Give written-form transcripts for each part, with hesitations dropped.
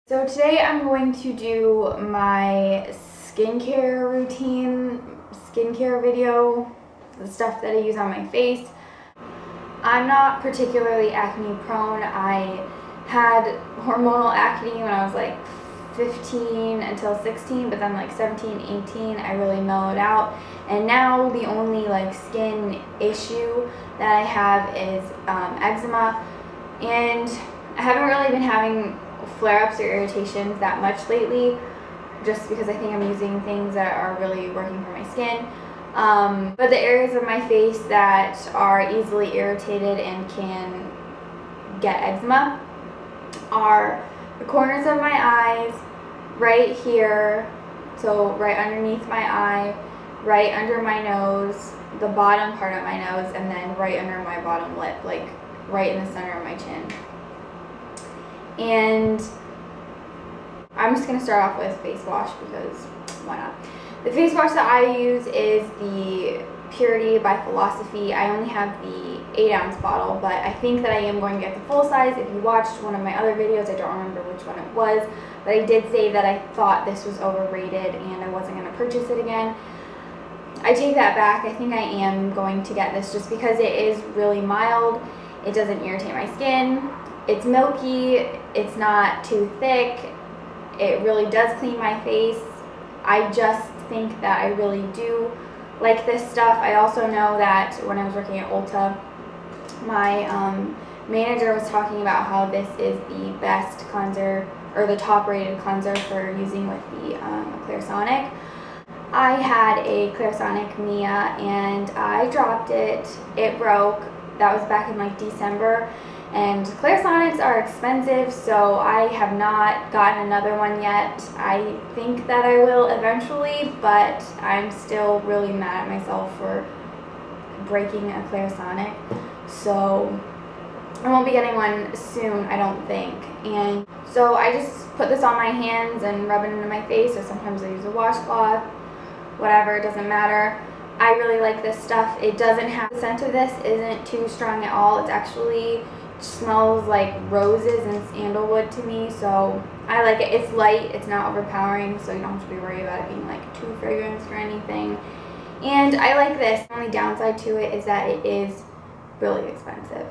So today I'm going to do my skincare routine, skincare video, the stuff that I use on my face. I'm not particularly acne prone. I had hormonal acne when I was like 15 until 16, but then like 17, 18, I really mellowed out. And now the only like skin issue that I have is eczema. And I haven't really been having flare-ups or irritations that much lately, just because I think I'm using things that are really working for my skin. But the areas of my face that are easily irritated and can get eczema are the corners of my eyes, right here, so right underneath my eye, right under my nose, the bottom part of my nose, and then right under my bottom lip, like right in the center of my chin. And I'm just going to start off with face wash because why not? The face wash that I use is the Purity by Philosophy. I only have the 8-ounce bottle, but I think that I am going to get the full size. If you watched one of my other videos, I don't remember which one it was, but I did say that I thought this was overrated and I wasn't going to purchase it again. I take that back. I think I am going to get this just because it is really mild. It doesn't irritate my skin. It's milky. It's not too thick. It really does clean my face. I just think that I really do like this stuff. I also know that when I was working at Ulta, my manager was talking about how this is the best cleanser, or the top rated cleanser for using with the Clarisonic. I had a Clarisonic Mia and I dropped it. It broke. That was back in like December. And Clarisonics are expensive, so I have not gotten another one yet. I think that I will eventually, but I'm still really mad at myself for breaking a Clarisonic. So I won't be getting one soon, I don't think. And so I just put this on my hands and rub it into my face, or sometimes I use a washcloth, whatever, it doesn't matter. I really like this stuff. It doesn't have, the scent of this isn't too strong at all. It's actually smells like roses and sandalwood to me, so I like it. It's light, it's not overpowering, so you don't have to be worried about it being like too fragrance or anything. And I like this. The only downside to it is that it is really expensive.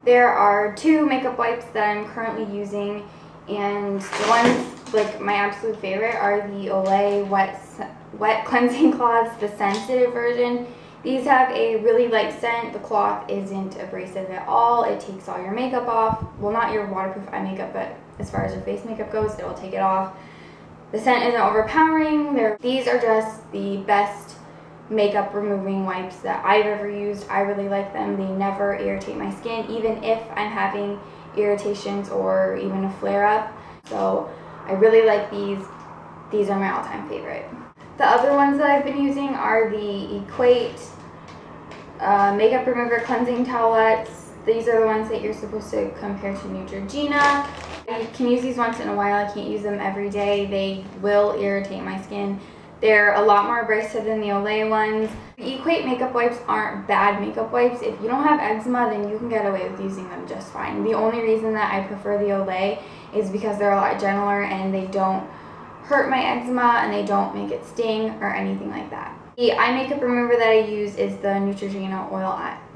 There are 2 makeup wipes that I'm currently using, and the ones, like my absolute favorite, are the Olay wet cleansing cloths, the sensitive version. These have a really light scent. The cloth isn't abrasive at all. It takes all your makeup off. Well, not your waterproof eye makeup, but as far as your face makeup goes, it will take it off. The scent isn't overpowering. These are just the best makeup removing wipes that I've ever used. I really like them. They never irritate my skin, even if I'm having irritations or even a flare-up. So I really like these. These are my all-time favorite. The other ones that I've been using are the Equate makeup remover cleansing towelettes. These are the ones that you're supposed to compare to Neutrogena. I can use these once in a while. I can't use them every day. They will irritate my skin. They're a lot more abrasive than the Olay ones. The Equate makeup wipes aren't bad makeup wipes. If you don't have eczema, then you can get away with using them just fine. The only reason that I prefer the Olay is because they're a lot gentler and they don't hurt my eczema and they don't make it sting or anything like that. The eye makeup remover that I use is the Neutrogena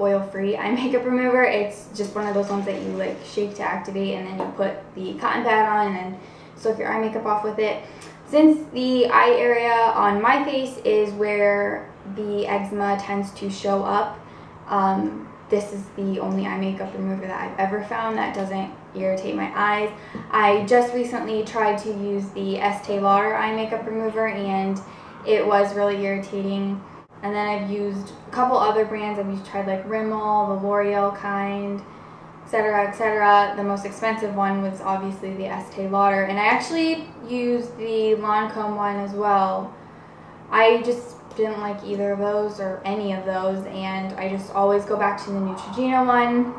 oil-free eye makeup remover. It's just one of those ones that you like shake to activate, and then you put the cotton pad on and then soak your eye makeup off with it. Since the eye area on my face is where the eczema tends to show up, this is the only eye makeup remover that I've ever found that doesn't irritate my eyes. I just recently tried to use the Estee Lauder eye makeup remover and it was really irritating. And then I've used a couple other brands. I've tried like Rimmel, the L'Oreal kind, etc., etc. The most expensive one was obviously the Estee Lauder, and I actually used the Lancome one as well. I just didn't like either of those or any of those, and I just always go back to the Neutrogena one.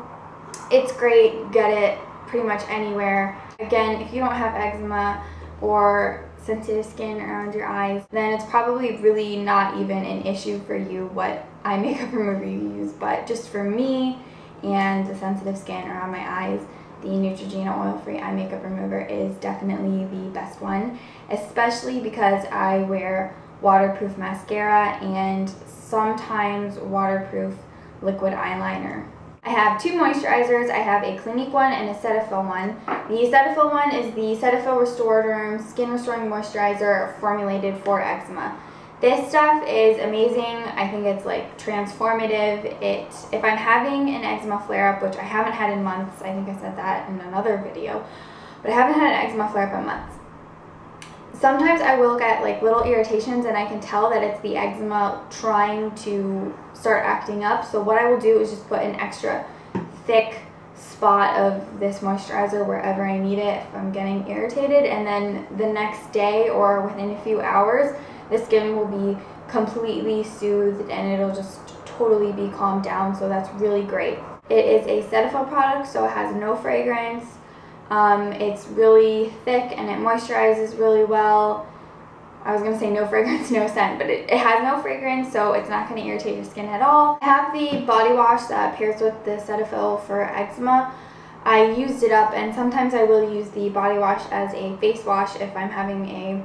It's great, get it pretty much anywhere. Again, if you don't have eczema or sensitive skin around your eyes, then it's probably really not even an issue for you what eye makeup remover you use. But just for me and the sensitive skin around my eyes, the Neutrogena oil-free eye makeup remover is definitely the best one, especially because I wear waterproof mascara and sometimes waterproof liquid eyeliner. I have two moisturizers. I have a Clinque one and a Cetaphil one. The Cetaphil one is the Cetaphil Restoraderm Skin Restoring Moisturizer formulated for eczema. This stuff is amazing. I think it's like transformative. If I'm having an eczema flare-up, which I haven't had in months, I think I said that in another video, but I haven't had an eczema flare-up in months. Sometimes I will get like little irritations and I can tell that it's the eczema trying to start acting up. So what I will do is just put an extra thick spot of this moisturizer wherever I need it if I'm getting irritated, and then the next day or within a few hours, the skin will be completely soothed and it'll just totally be calmed down, so that's really great. It is a Cetaphil product, so it has no fragrance. It's really thick and it moisturizes really well. I was going to say no fragrance, no scent, but it has no fragrance, so it's not going to irritate your skin at all. I have the body wash that pairs with the Cetaphil for eczema. I used it up, and sometimes I will use the body wash as a face wash if I'm having a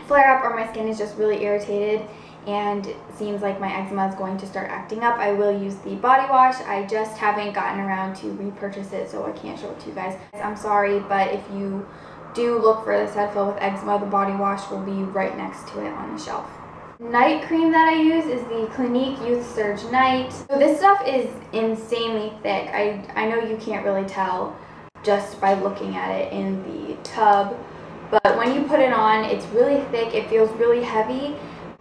flare-up or my skin is just really irritated and it seems like my eczema is going to start acting up. I will use the body wash. I just haven't gotten around to repurchase it, so I can't show it to you guys. I'm sorry, but if you do look for the Cetaphil with eczema, the body wash will be right next to it on the shelf. Night cream that I use is the Clinique Youth Surge Night. So this stuff is insanely thick. I know you can't really tell just by looking at it in the tub, but when you put it on, it's really thick. It feels really heavy,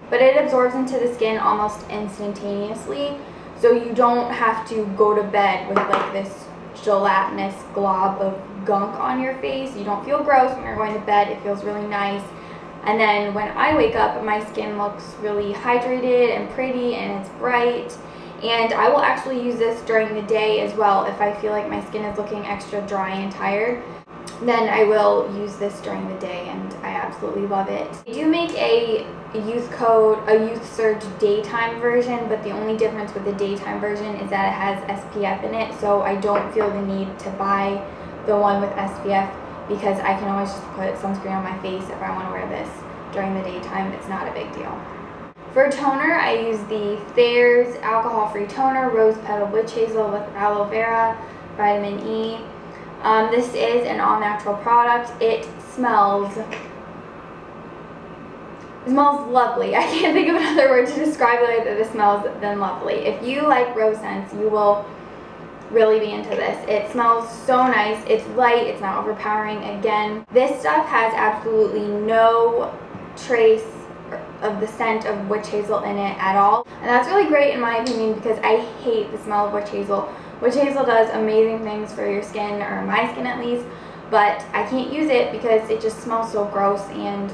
but it absorbs into the skin almost instantaneously, so you don't have to go to bed with like this gelatinous glob of gunk on your face. You don't feel gross when you're going to bed. It feels really nice. And then when I wake up, my skin looks really hydrated and pretty and it's bright. And I will actually use this during the day as well. If I feel like my skin is looking extra dry and tired, then I will use this during the day, and I absolutely love it. I do make a Youth Surge daytime version, but the only difference with the daytime version is that it has SPF in it, so I don't feel the need to buy the one with SPF because I can always just put sunscreen on my face if I want to wear this during the daytime. It's not a big deal. For toner, I use the Thayer's alcohol-free toner, Rose Petal Witch Hazel with aloe vera, vitamin E. This is an all-natural product. It smells lovely. I can't think of another word to describe the way that this smells than lovely. If you like rose scents, you will really be into this. It smells so nice. It's light. It's not overpowering. Again, this stuff has absolutely no trace of the scent of witch hazel in it at all. And that's really great in my opinion because I hate the smell of witch hazel. Witch hazel does amazing things for your skin, or my skin at least, but I can't use it because it just smells so gross, and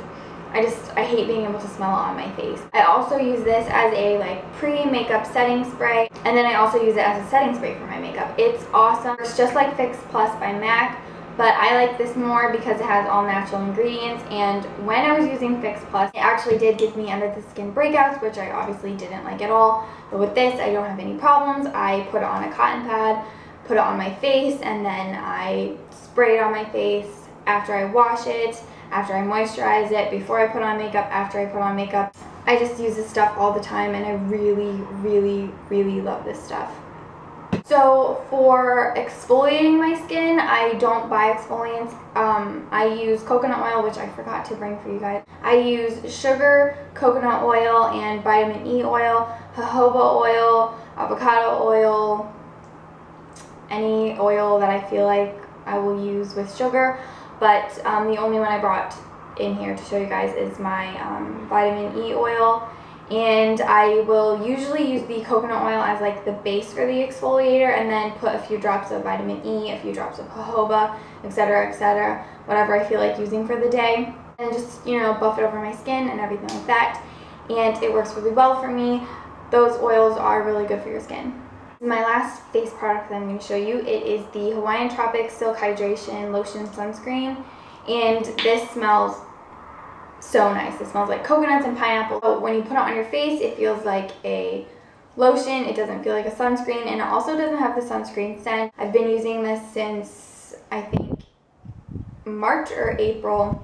I hate being able to smell it on my face. I also use this as a like pre-makeup setting spray, and then I also use it as a setting spray for my makeup. It's awesome. It's just like Fix Plus by MAC, but I like this more because it has all natural ingredients, and when I was using Fix Plus, it actually did give me under the skin breakouts, which I obviously didn't like at all. But with this, I don't have any problems. I put it on a cotton pad, put it on my face, and then I spray it on my face after I wash it, after I moisturize it, before I put on makeup, after I put on makeup. I just use this stuff all the time, and I really, really, really love this stuff. So for exfoliating my skin, I don't buy exfoliants. I use coconut oil, which I forgot to bring for you guys. I use sugar, coconut oil, and vitamin E oil, jojoba oil, avocado oil, any oil that I feel like I will use with sugar. But the only one I brought in here to show you guys is my vitamin E oil. And I will usually use the coconut oil as like the base for the exfoliator, and then put a few drops of vitamin E, a few drops of jojoba, etc., whatever I feel like using for the day, and just, you know, buff it over my skin and everything like that. And it works really well for me. Those oils are really good for your skin. My last face product that I'm going to show you, it is the Hawaiian Tropic Silk Hydration Lotion Sunscreen, and this smells so nice. It smells like coconuts and pineapple. So when you put it on your face, it feels like a lotion. It doesn't feel like a sunscreen, and it also doesn't have the sunscreen scent. I've been using this since I think, March or April,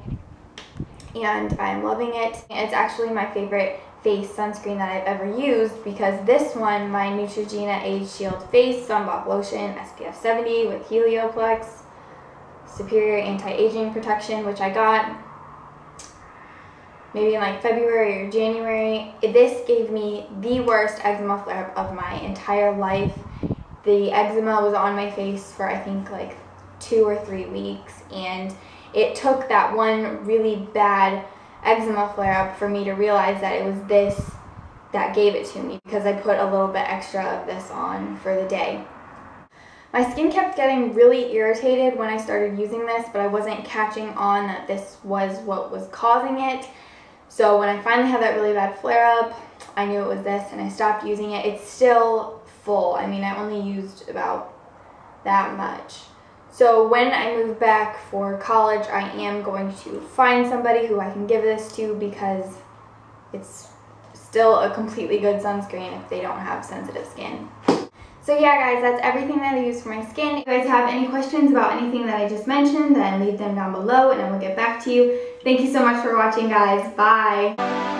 and I'm loving it. It's actually my favorite face sunscreen that I've ever used because this one, my Neutrogena Age Shield Face Sunblock Lotion, SPF 70 with Helioplex, superior anti-aging protection, which I got maybe in like February or January. This gave me the worst eczema flare-up of my entire life. The eczema was on my face for I think like 2 or 3 weeks, and it took that one really bad eczema flare-up for me to realize that it was this that gave it to me, because I put a little bit extra of this on for the day. My skin kept getting really irritated when I started using this, but I wasn't catching on that this was what was causing it. So when I finally had that really bad flare-up, I knew it was this, and I stopped using it. It's still full. I mean, I only used about that much. So when I move back for college, I am going to find somebody who I can give this to, because it's still a completely good sunscreen if they don't have sensitive skin. So yeah, guys, that's everything that I use for my skin. If you guys have any questions about anything that I just mentioned, then leave them down below and I will get back to you. Thank you so much for watching, guys. Bye.